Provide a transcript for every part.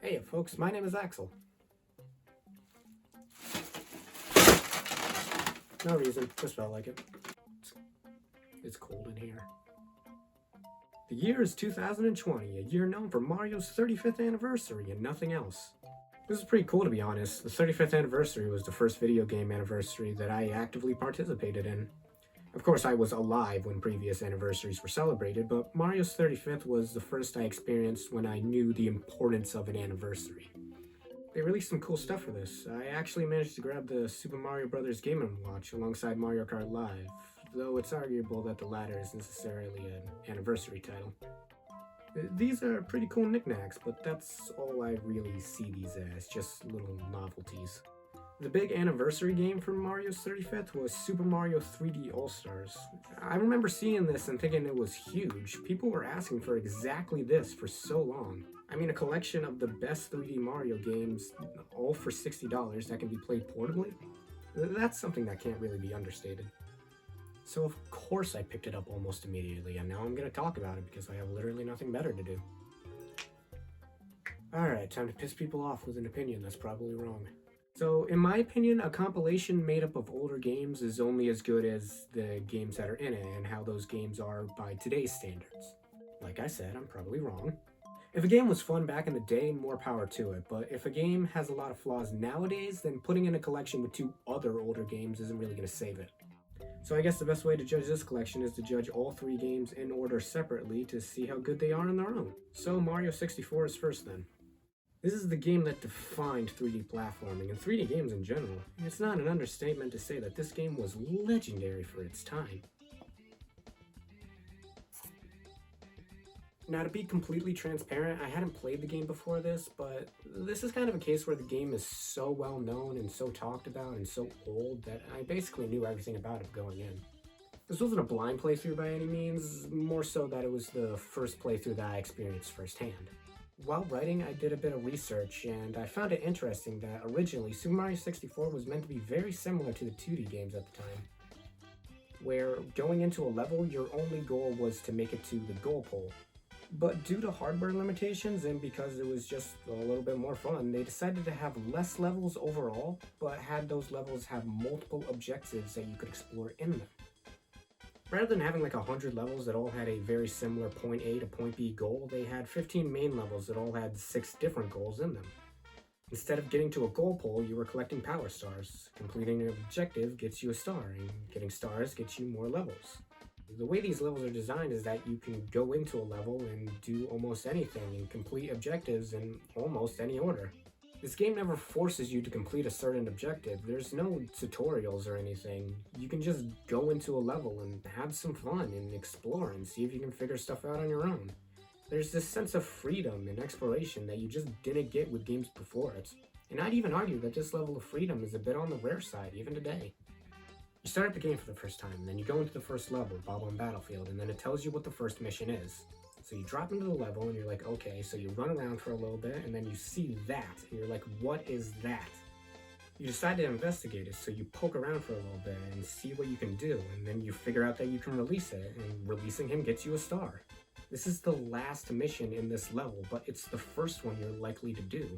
Hey folks, my name is Axel. No reason, just felt like it. It's cold in here. The year is 2020, a year known for Mario's 35th anniversary and nothing else. This is pretty cool, to be honest. The 35th anniversary was the first video game anniversary that I actively participated in. Of course, I was alive when previous anniversaries were celebrated, but Mario's 35th was the first I experienced when I knew the importance of an anniversary. They released some cool stuff for this. I actually managed to grab the Super Mario Bros. Game & Watch alongside Mario Kart Live, though it's arguable that the latter is necessarily an anniversary title. These are pretty cool knickknacks, but that's all I really see these as, just little novelties. The big anniversary game for Mario's 35th was Super Mario 3D All-Stars. I remember seeing this and thinking it was huge. People were asking for exactly this for so long. I mean, a collection of the best 3D Mario games, all for $60 that can be played portably? That's something that can't really be understated. So of course I picked it up almost immediately, and now I'm going to talk about it because I have literally nothing better to do. Alright, time to piss people off with an opinion that's probably wrong. So, in my opinion, a compilation made up of older games is only as good as the games that are in it and how those games are by today's standards. Like I said, I'm probably wrong. If a game was fun back in the day, more power to it, but if a game has a lot of flaws nowadays, then putting in a collection with two other older games isn't really going to save it. So I guess the best way to judge this collection is to judge all three games in order separately to see how good they are on their own. So Mario 64 is first then. This is the game that defined 3D platforming and 3D games in general. It's not an understatement to say that this game was legendary for its time. Now, to be completely transparent, I hadn't played the game before this, but this is kind of a case where the game is so well known and so talked about and so old that I basically knew everything about it going in. This wasn't a blind playthrough by any means, more so that it was the first playthrough that I experienced firsthand. While writing, I did a bit of research, and I found it interesting that originally Super Mario 64 was meant to be very similar to the 2D games at the time, where going into a level, your only goal was to make it to the goal pole. But due to hardware limitations and because it was just a little bit more fun, they decided to have less levels overall, but had those levels have multiple objectives that you could explore in them. Rather than having like 100 levels that all had a very similar point A to point B goal, they had 15 main levels that all had 6 different goals in them. Instead of getting to a goal pole, you were collecting power stars. Completing an objective gets you a star, and getting stars gets you more levels. The way these levels are designed is that you can go into a level and do almost anything and complete objectives in almost any order. This game never forces you to complete a certain objective. There's no tutorials or anything. You can just go into a level and have some fun and explore and see if you can figure stuff out on your own. There's this sense of freedom and exploration that you just didn't get with games before it. And I'd even argue that this level of freedom is a bit on the rare side, even today. You start up the game for the first time, then you go into the first level, Bob-omb Battlefield, and then it tells you what the first mission is. So you drop into the level and you're like, okay, so you run around for a little bit and then you see that and you're like, what is that? You decide to investigate it, so you poke around for a little bit and see what you can do, and then you figure out that you can release it, and releasing him gets you a star. This is the last mission in this level, but it's the first one you're likely to do.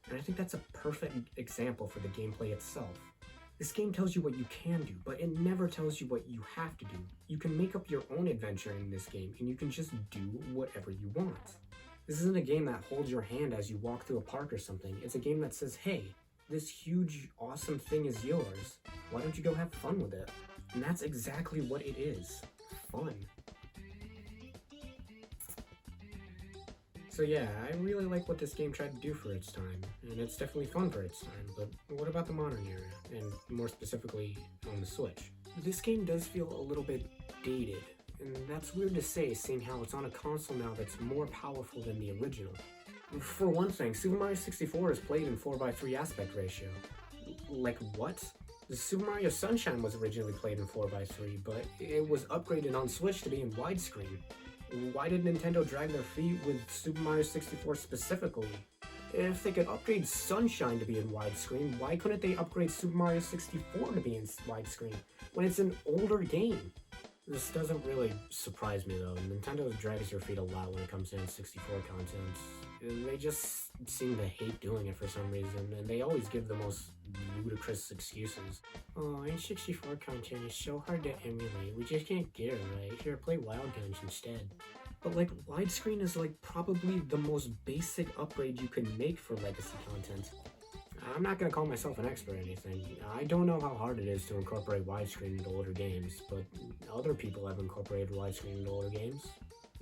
And I think that's a perfect example for the gameplay itself. This game tells you what you can do, but it never tells you what you have to do. You can make up your own adventure in this game, and you can just do whatever you want. This isn't a game that holds your hand as you walk through a park or something. It's a game that says, hey, this huge, awesome thing is yours. Why don't you go have fun with it? And that's exactly what it is. Fun. So yeah, I really like what this game tried to do for its time, and it's definitely fun for its time, but what about the modern era, and more specifically on the Switch? This game does feel a little bit dated, and that's weird to say seeing how it's on a console now that's more powerful than the original. For one thing, Super Mario 64 is played in 4:3 aspect ratio. Like what? The Super Mario Sunshine was originally played in 4:3, but it was upgraded on Switch to be in widescreen. Why did Nintendo drag their feet with Super Mario 64 specifically? If they could upgrade Sunshine to be in widescreen, why couldn't they upgrade Super Mario 64 to be in widescreen when it's an older game? This doesn't really surprise me though. Nintendo drags their feet a lot when it comes to N64 content. they just seem to hate doing it for some reason, and they always give the most ludicrous excuses. Oh, N64 content is so hard to emulate, we just can't get it right. Here, play Wild Guns instead. But like, widescreen is like probably the most basic upgrade you can make for legacy content. I'm not gonna call myself an expert or anything. I don't know how hard it is to incorporate widescreen into older games, but other people have incorporated widescreen into older games.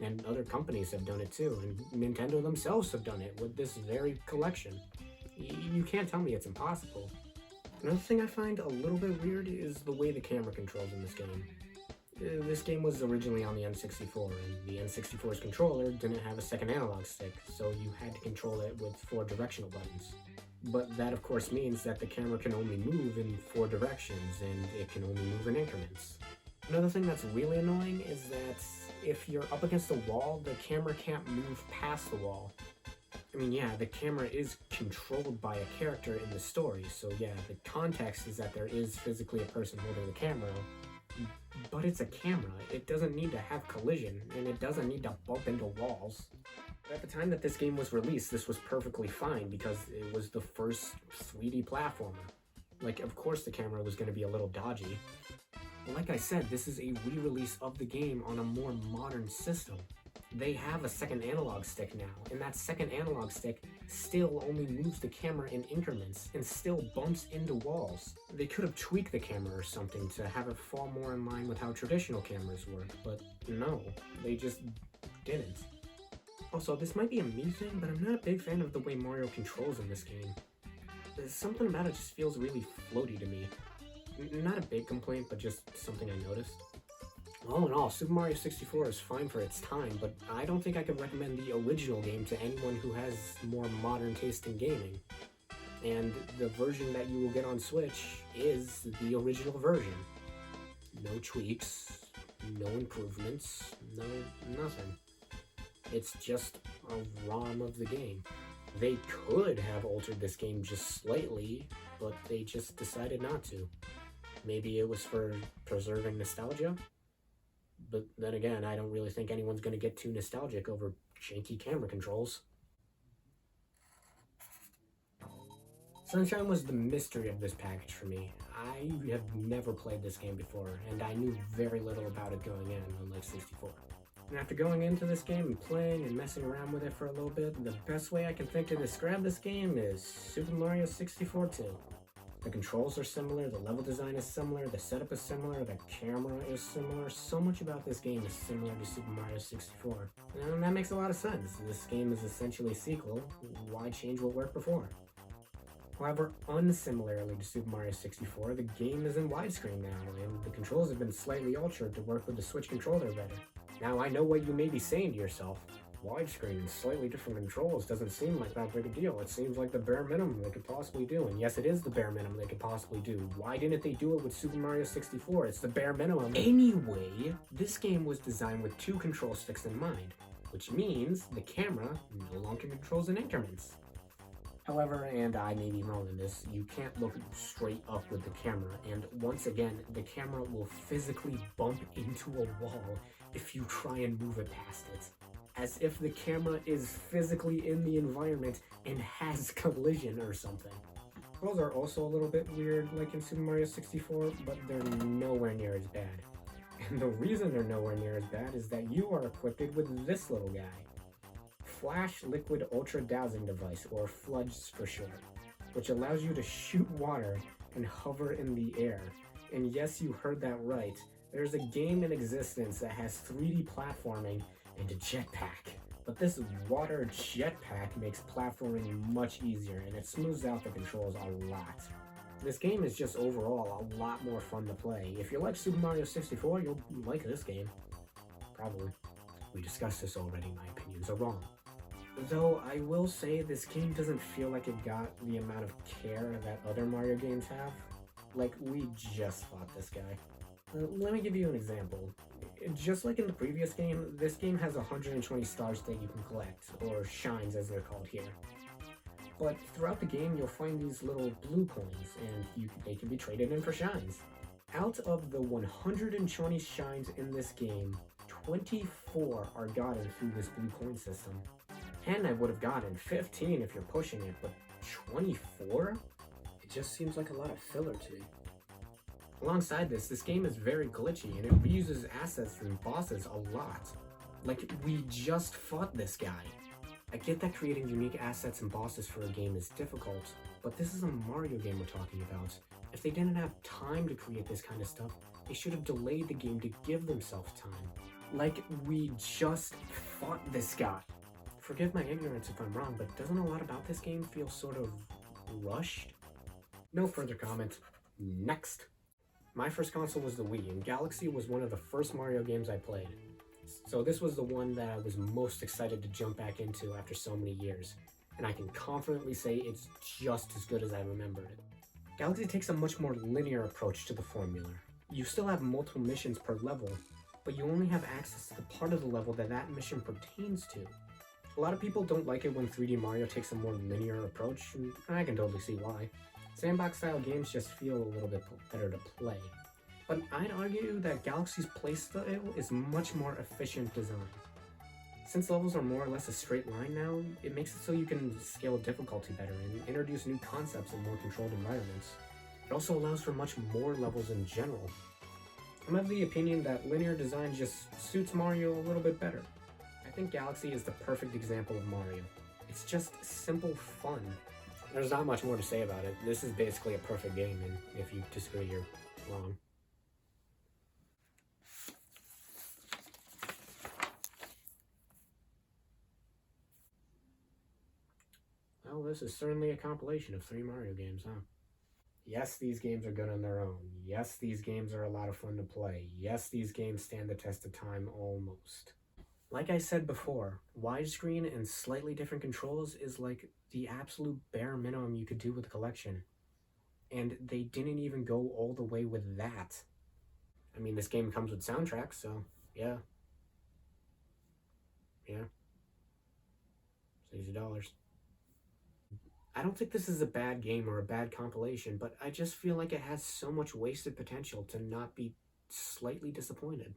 And other companies have done it too, and Nintendo themselves have done it with this very collection. You can't tell me it's impossible. Another thing I find a little bit weird is the way the camera controls in this game. This game was originally on the N64, and the N64's controller didn't have a second analog stick, so you had to control it with 4 directional buttons. But that of course means that the camera can only move in 4 directions, and it can only move in increments. Another thing that's really annoying is that if you're up against a wall, the camera can't move past the wall. I mean, yeah, the camera is controlled by a character in the story, so yeah, the context is that there is physically a person holding the camera, but it's a camera. It doesn't need to have collision, and it doesn't need to bump into walls. At the time that this game was released, this was perfectly fine because it was the first 3D platformer. Like, of course the camera was going to be a little dodgy. But like I said, this is a re-release of the game on a more modern system. They have a second analog stick now, and that second analog stick still only moves the camera in increments and still bumps into walls. They could have tweaked the camera or something to have it fall more in line with how traditional cameras work, but no, they just didn't. Also, this might be a me thing, but I'm not a big fan of the way Mario controls in this game. There's something about it just feels really floaty to me. Not a big complaint, but just something I noticed. All in all, Super Mario 64 is fine for its time, but I don't think I could recommend the original game to anyone who has more modern taste in gaming. And the version that you will get on Switch is the original version. No tweaks, no improvements, no nothing. It's just a ROM of the game. They could have altered this game just slightly, but they just decided not to. Maybe it was for preserving nostalgia? But then again, I don't really think anyone's going to get too nostalgic over janky camera controls. Sunshine was the mystery of this package for me. I have never played this game before, and I knew very little about it going in, unlike 64. And after going into this game and playing and messing around with it for a little bit, the best way I can think to describe this game is Super Mario 64 2. The controls are similar, the level design is similar, the setup is similar, the camera is similar. So much about this game is similar to Super Mario 64. And that makes a lot of sense. This game is essentially a sequel. Why change what worked before? However, unsimilarly to Super Mario 64, the game is in widescreen now, and the controls have been slightly altered to work with the Switch controller better. Now, I know what you may be saying to yourself. Widescreen and slightly different controls doesn't seem like that big a deal. It seems like the bare minimum they could possibly do. And yes, it is the bare minimum they could possibly do. Why didn't they do it with Super Mario 64? It's the bare minimum. Anyway, this game was designed with 2 control sticks in mind, which means the camera no longer controls in increments. However, and I may be wrong in this, you can't look straight up with the camera, and once again, the camera will physically bump into a wall if you try and move it past it. As if the camera is physically in the environment and has collision or something. Those are also a little bit weird, like in Super Mario 64, but they're nowhere near as bad. And the reason they're nowhere near as bad is that you are equipped with this little guy. Flash Liquid Ultra Dowsing Device, or FLUDGE for short, which allows you to shoot water and hover in the air. And yes, you heard that right. There's a game in existence that has 3D platforming and a jetpack. But this water jetpack makes platforming much easier, and it smooths out the controls a lot. This game is just overall a lot more fun to play. If you like Super Mario 64, you'll like this game. Probably. We discussed this already, my opinions are wrong. Though I will say this game doesn't feel like it got the amount of care that other Mario games have. Like, we just fought this guy. Let me give you an example. Just like in the previous game, this game has 120 stars that you can collect, or shines as they're called here. But throughout the game, you'll find these little blue coins, and they can be traded in for shines. Out of the 120 shines in this game, 24 are gotten through this blue coin system. 10 I would have gotten, 15 if you're pushing it, but 24? It just seems like a lot of filler to me. Alongside this game is very glitchy and it reuses assets and bosses a lot. Like, we just fought this guy. I get that creating unique assets and bosses for a game is difficult, but this is a Mario game we're talking about. If they didn't have time to create this kind of stuff, they should have delayed the game to give themselves time. Like, we just fought this guy. Forgive my ignorance if I'm wrong, but doesn't a lot about this game feel sort of rushed? No further comment. Next! My first console was the Wii, and Galaxy was one of the first Mario games I played. So this was the one that I was most excited to jump back into after so many years, and I can confidently say it's just as good as I remembered it. Galaxy takes a much more linear approach to the formula. You still have multiple missions per level, but you only have access to the part of the level that mission pertains to. A lot of people don't like it when 3D Mario takes a more linear approach, and I can totally see why. Sandbox-style games just feel a little bit better to play. But I'd argue that Galaxy's playstyle is much more efficient design. Since levels are more or less a straight line now, it makes it so you can scale difficulty better and introduce new concepts in more controlled environments. It also allows for much more levels in general. I'm of the opinion that linear design just suits Mario a little bit better. I think Galaxy is the perfect example of Mario. It's just simple fun. There's not much more to say about it. This is basically a perfect game, and if you disagree, you're wrong. Well, this is certainly a compilation of 3 Mario games, huh? Yes, these games are good on their own. Yes, these games are a lot of fun to play. Yes, these games stand the test of time almost. Like I said before, widescreen and slightly different controls is like the absolute bare minimum you could do with a collection. And they didn't even go all the way with that. I mean, this game comes with soundtracks, so yeah. $60. I don't think this is a bad game or a bad compilation, but I just feel like it has so much wasted potential to not be slightly disappointed.